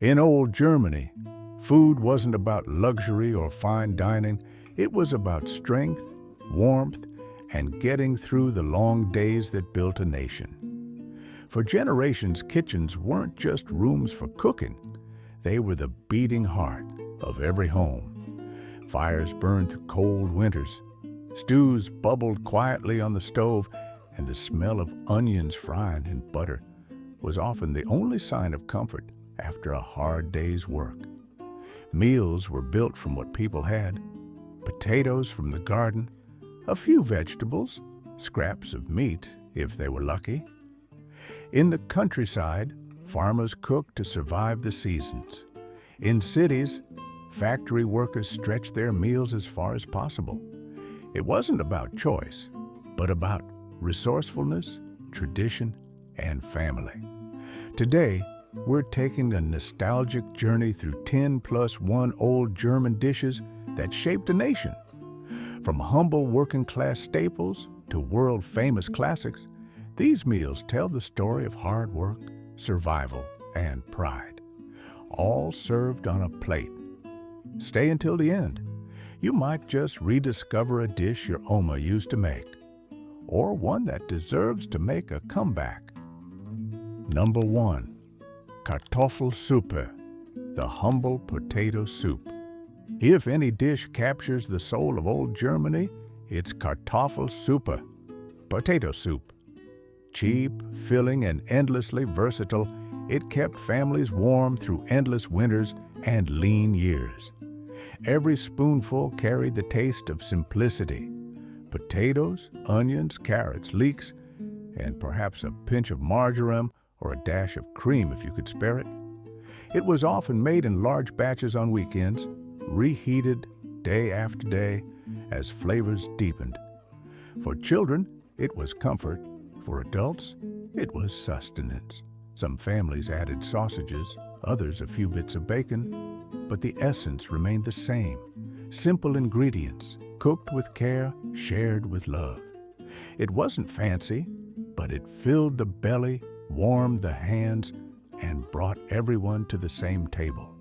In old Germany, food wasn't about luxury or fine dining. It was about strength, warmth, and getting through the long days that built a nation. For generations, kitchens weren't just rooms for cooking. They were the beating heart of every home. Fires burned through cold winters. Stews bubbled quietly on the stove, and the smell of onions frying in butter was often the only sign of comfort after a hard day's work. Meals were built from what people had: potatoes from the garden, a few vegetables, scraps of meat if they were lucky. In the countryside, farmers cooked to survive the seasons. In cities, factory workers stretched their meals as far as possible. It wasn't about choice, but about resourcefulness, tradition, and family. Today, we're taking a nostalgic journey through 10+1 old German dishes that shaped a nation. From humble working-class staples to world-famous classics, these meals tell the story of hard work, survival, and pride, all served on a plate. Stay until the end. You might just rediscover a dish your Oma used to make, or one that deserves to make a comeback. Number 1. Kartoffelsuppe, the humble potato soup. If any dish captures the soul of old Germany, it's Kartoffelsuppe, potato soup. Cheap, filling, and endlessly versatile, it kept families warm through endless winters and lean years. Every spoonful carried the taste of simplicity: potatoes, onions, carrots, leeks, and perhaps a pinch of marjoram or a dash of cream if you could spare it. It was often made in large batches on weekends, reheated day after day as flavors deepened. For children, it was comfort. For adults, it was sustenance. Some families added sausages, others a few bits of bacon, but the essence remained the same: simple ingredients, cooked with care, shared with love. It wasn't fancy, but it filled the belly, warmed the hands, and brought everyone to the same table.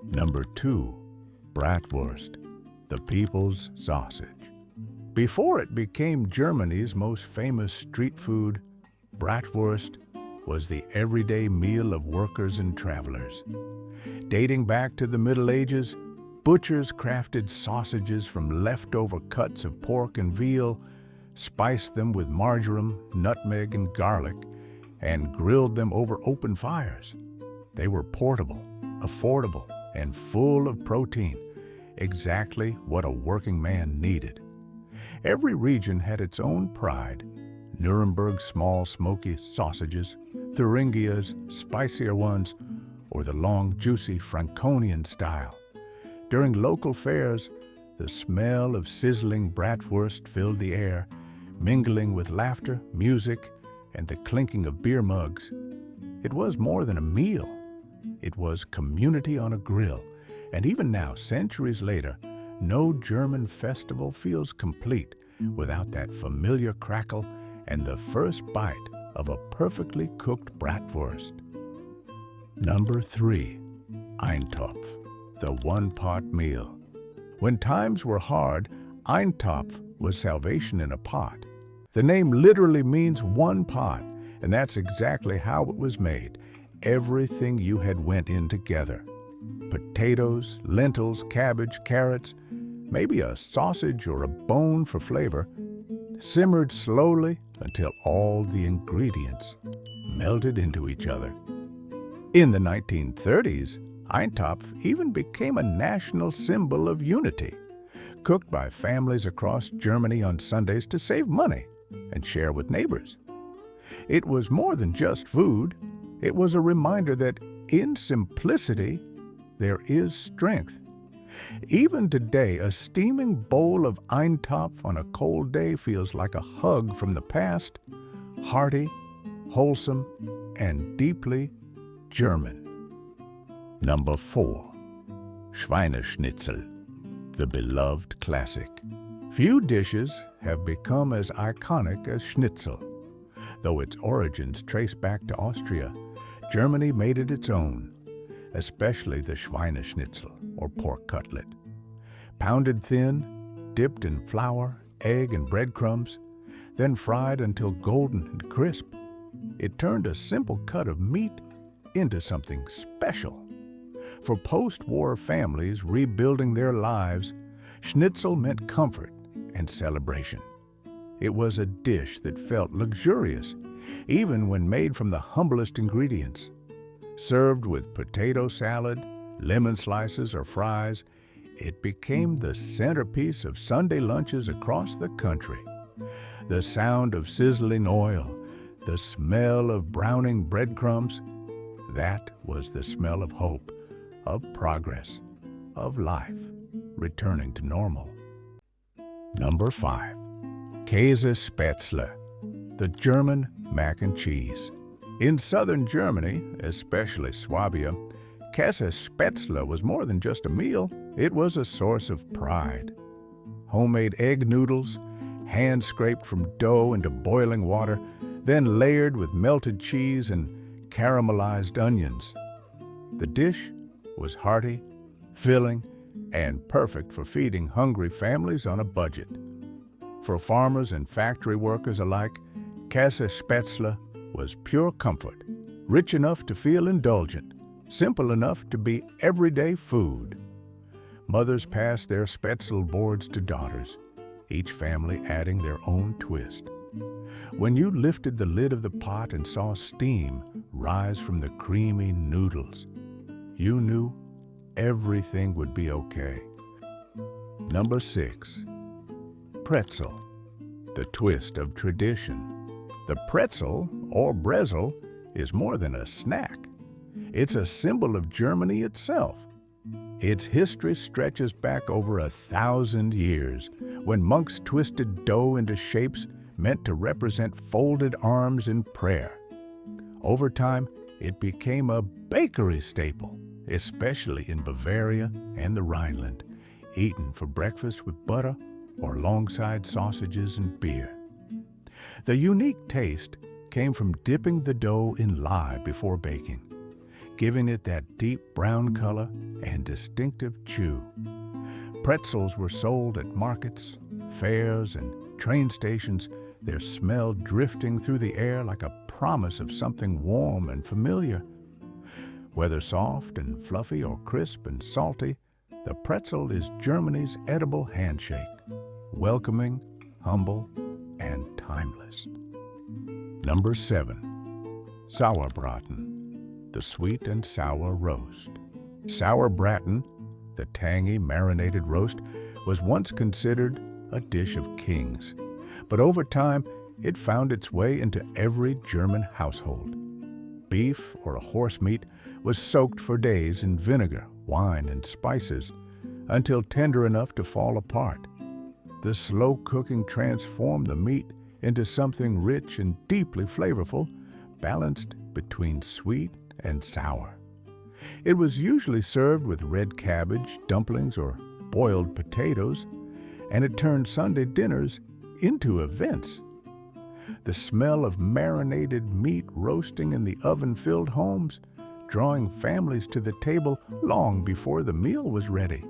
Number 2. Bratwurst, the people's sausage. Before it became Germany's most famous street food, Bratwurst was the everyday meal of workers and travelers. Dating back to the Middle Ages, butchers crafted sausages from leftover cuts of pork and veal, spiced them with marjoram, nutmeg, and garlic, and grilled them over open fires. They were portable, affordable, and full of protein, exactly what a working man needed. Every region had its own pride: Nuremberg small smoky sausages, Thuringia's spicier ones, or the long juicy Franconian style. During local fairs, the smell of sizzling bratwurst filled the air, mingling with laughter, music, and the clinking of beer mugs. It was more than a meal. It was community on a grill, and even now, centuries later, no German festival feels complete without that familiar crackle and the first bite of a perfectly cooked bratwurst. Number 3. Eintopf, the one-pot meal. When times were hard, Eintopf was salvation in a pot. The name literally means one pot, and that's exactly how it was made. Everything you had went in together: potatoes, lentils, cabbage, carrots, maybe a sausage or a bone for flavor, simmered slowly until all the ingredients melted into each other. In the 1930s, Eintopf even became a national symbol of unity, cooked by families across Germany on Sundays to save money and share with neighbors. It was more than just food. It was a reminder that in simplicity, there is strength. Even today, a steaming bowl of Eintopf on a cold day feels like a hug from the past: hearty, wholesome, and deeply German. Number 4. Schweineschnitzel, the beloved classic. Few dishes have become as iconic as schnitzel. Though its origins trace back to Austria, Germany made it its own. especially the Schweineschnitzel or pork cutlet. Pounded thin, dipped in flour, egg, and breadcrumbs, then fried until golden and crisp, it turned a simple cut of meat into something special. For post-war families rebuilding their lives, schnitzel meant comfort and celebration. It was a dish that felt luxurious, even when made from the humblest ingredients. Served with potato salad, lemon slices, or fries, it became the centerpiece of Sunday lunches across the country. The sound of sizzling oil, the smell of browning breadcrumbs, that was the smell of hope, of progress, of life returning to normal. Number 5. Käsespätzle, the German mac and cheese. In southern Germany, especially Swabia, Käsespätzle was more than just a meal, it was a source of pride. Homemade egg noodles, hand-scraped from dough into boiling water, then layered with melted cheese and caramelized onions. The dish was hearty, filling, and perfect for feeding hungry families on a budget. For farmers and factory workers alike, Käsespätzle was pure comfort, rich enough to feel indulgent, simple enough to be everyday food. Mothers passed their spätzle boards to daughters, each family adding their own twist. When you lifted the lid of the pot and saw steam rise from the creamy noodles, you knew everything would be okay. Number 6. Pretzel, the twist of tradition. The pretzel, or Brezel, is more than a snack. It's a symbol of Germany itself. Its history stretches back over 1,000 years, when monks twisted dough into shapes meant to represent folded arms in prayer. Over time, it became a bakery staple, especially in Bavaria and the Rhineland, eaten for breakfast with butter or alongside sausages and beer. The unique taste came from dipping the dough in lye before baking, giving it that deep brown color and distinctive chew. Pretzels were sold at markets, fairs, and train stations, their smell drifting through the air like a promise of something warm and familiar. Whether soft and fluffy or crisp and salty, the pretzel is Germany's edible handshake, welcoming, humble, and timeless. Number 7. Sauerbraten, the sweet and sour roast. Sauerbraten, the tangy marinated roast, was once considered a dish of kings, but over time it found its way into every German household. Beef or a horse meat was soaked for days in vinegar, wine, and spices until tender enough to fall apart. The slow cooking transformed the meat into something rich and deeply flavorful, balanced between sweet and sour. It was usually served with red cabbage, dumplings, or boiled potatoes, and it turned Sunday dinners into events. The smell of marinated meat roasting in the oven-filled homes, drawing families to the table long before the meal was ready.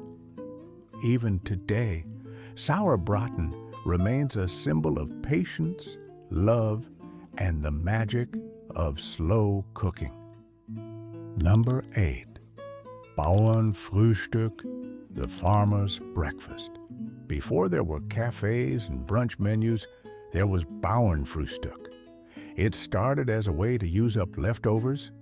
Even today, Sauerbraten remains a symbol of patience, love, and the magic of slow cooking. Number 8. Bauernfrühstück, the farmer's breakfast. Before there were cafes and brunch menus, there was Bauernfrühstück. It started as a way to use up leftovers,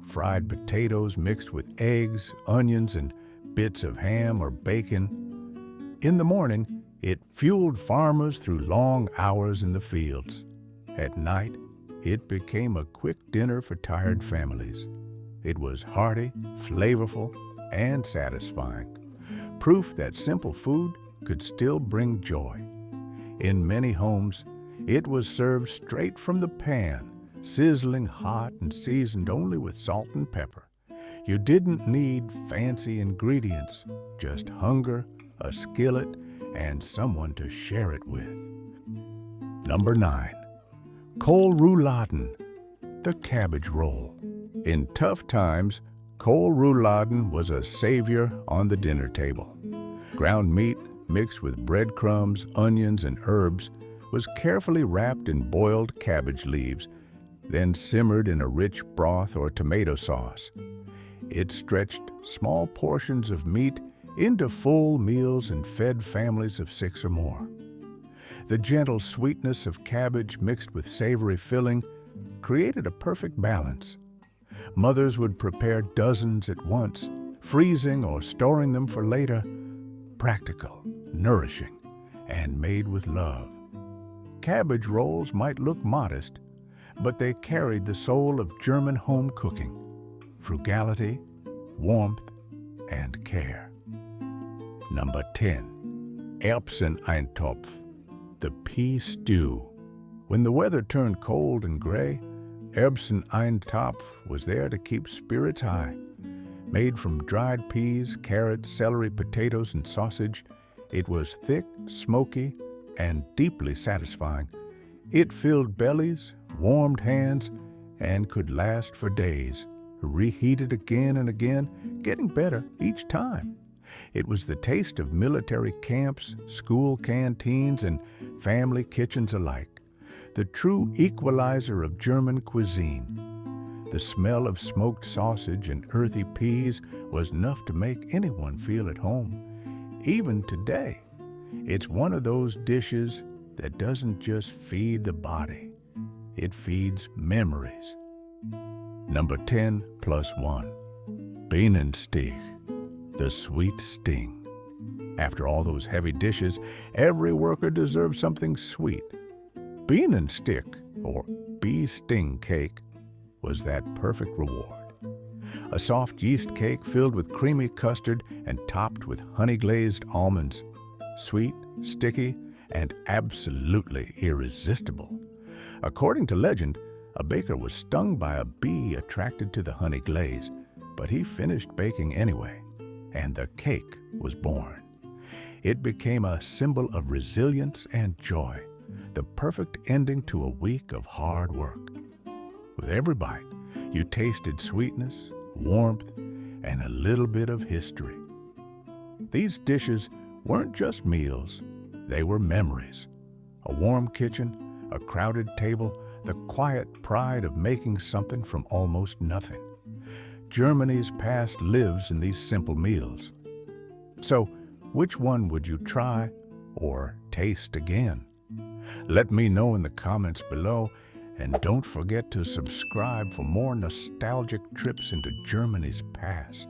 fried potatoes mixed with eggs, onions, and bits of ham or bacon. In the morning, it fueled farmers through long hours in the fields. At night, it became a quick dinner for tired families. It was hearty, flavorful, and satisfying. Proof that simple food could still bring joy. In many homes, it was served straight from the pan, sizzling hot and seasoned only with salt and pepper. You didn't need fancy ingredients, just hunger, a skillet, and someone to share it with. Number 9. Kohlrouladen, the cabbage roll. In tough times, Kohlrouladen was a savior on the dinner table. Ground meat mixed with breadcrumbs, onions, and herbs was carefully wrapped in boiled cabbage leaves, then simmered in a rich broth or tomato sauce. It stretched small portions of meat into full meals and fed families of 6 or more. The gentle sweetness of cabbage mixed with savory filling created a perfect balance. Mothers would prepare dozens at once, freezing or storing them for later. Practical, nourishing, and made with love. Cabbage rolls might look modest, but they carried the soul of German home cooking: frugality, warmth, and care. Number 10. Erbseneintopf, the pea stew. When the weather turned cold and gray, Erbseneintopf was there to keep spirits high. Made from dried peas, carrots, celery, potatoes, and sausage, it was thick, smoky, and deeply satisfying. It filled bellies, warmed hands, and could last for days, reheated again and again, getting better each time. It was the taste of military camps, school canteens, and family kitchens alike, the true equalizer of German cuisine. The smell of smoked sausage and earthy peas was enough to make anyone feel at home. Even today, it's one of those dishes that doesn't just feed the body, it feeds memories. Number 10 plus 1. Bienenstich, the sweet sting. After all those heavy dishes, every worker deserves something sweet. Bienenstich, or bee sting cake, was that perfect reward. A soft yeast cake filled with creamy custard and topped with honey-glazed almonds. Sweet, sticky, and absolutely irresistible. According to legend, a baker was stung by a bee attracted to the honey glaze, but he finished baking anyway, and the cake was born. It became a symbol of resilience and joy, the perfect ending to a week of hard work. With every bite, you tasted sweetness, warmth, and a little bit of history. These dishes weren't just meals, they were memories. A warm kitchen, a crowded table, the quiet pride of making something from almost nothing. Germany's past lives in these simple meals. So, which one would you try or taste again? Let me know in the comments below, and don't forget to subscribe for more nostalgic trips into Germany's past.